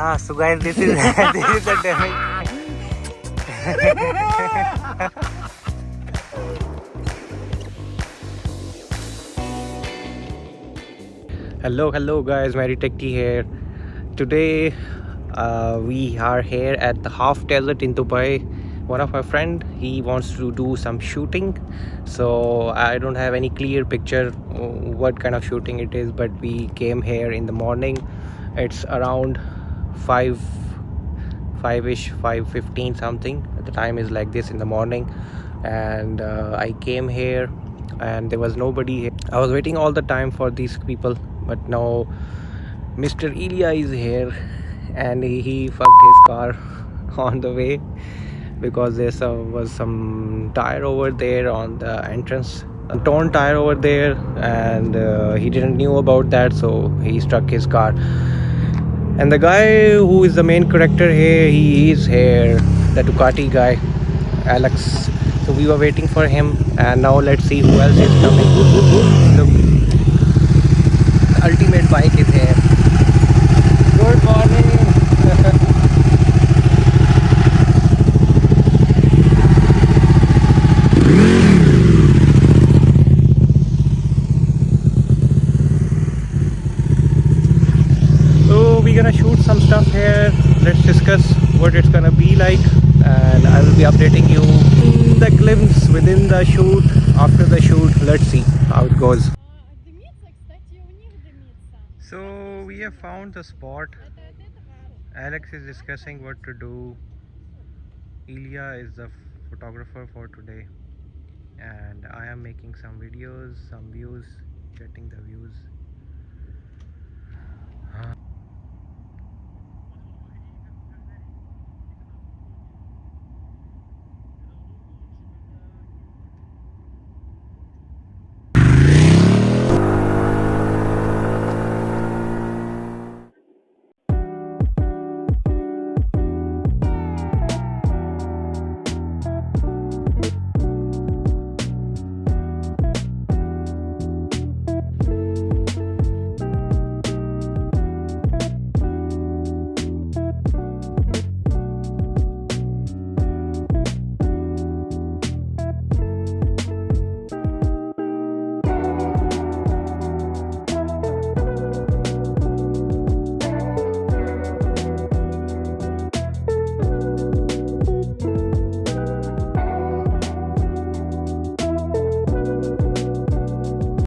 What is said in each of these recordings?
So guys, this is this is the damage. Hello guys, marytacty here. Today we are here at the half desert in Dubai. One of my friend, he wants to do some shooting, so I don't have any clear picture what kind of shooting it is, but we came here in the morning. It's around 5-ish, 5:15 something. The time is like this in the morning, and I came here and there was nobody here. I was waiting all the time for these people, but now Mr. Ilya is here, and he fucked his car on the way because there was some tire over there on the entrance, a torn tire over there, and he didn't knew about that, so he struck his car. And the guy who is the main character here, he is here, the Ducati guy, Alex. So we were waiting for him, and now let's see who else is coming. Look, the ultimate bike is here. Good morning. So we're gonna shoot some stuff here. Let's discuss what it's gonna be like, and I will be updating you the glimpse within the shoot, after the shoot. Let's see how it goes. So we have found the spot. Alex is discussing what to do. Ilya is the photographer for today, and I am making some videos, some views, getting the views.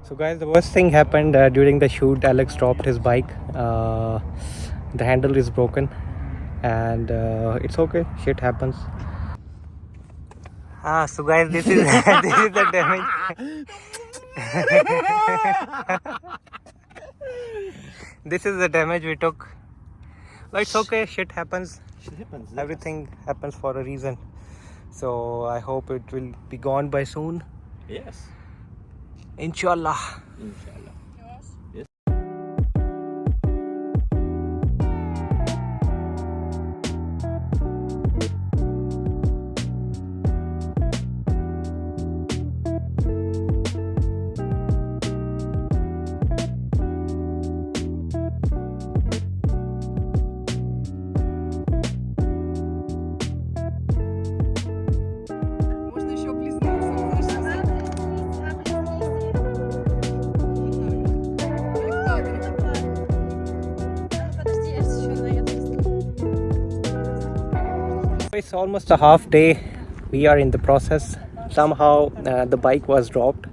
So guys, the worst thing happened during the shoot. Alex dropped his bike. The handle is broken, and it's okay, shit happens. So guys, this is this is the damage. This is the damage we took. But it's okay, shit happens. Everything happens for a reason. So I hope it will be gone by soon. Yes. Inshallah. Inshallah. Yes. It's almost a half day. We are in the process. Somehow the bike was dropped.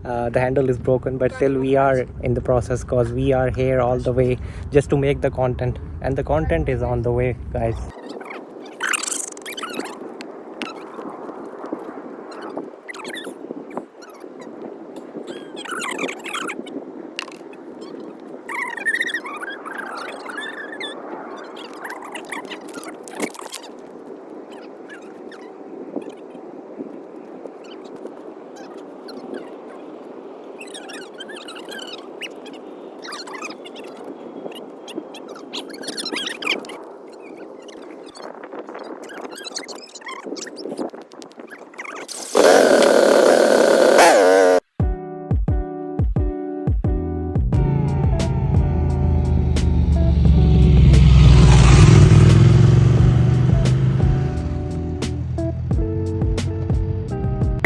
The handle is broken, but still we are in the process because we are here all the way just to make the content, and the content is on the way, guys.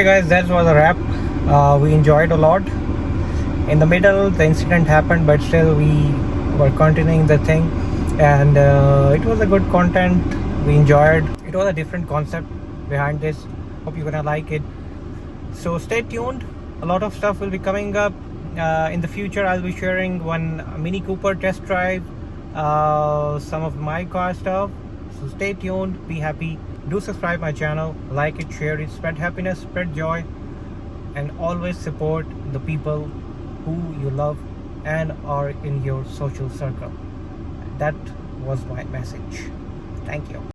guys, that was a wrap. We enjoyed a lot. In the middle the incident happened, but still we were continuing the thing, and it was a good content. We enjoyed it. Was a different concept behind this. Hope you're gonna like it, so stay tuned. A lot of stuff will be coming up in the future. I'll be sharing one Mini Cooper test drive, some of my car stuff, so stay tuned. Be happy. Do subscribe my channel, like it, share it, spread happiness, spread joy, and always support the people who you love and are in your social circle. That was my message. Thank you.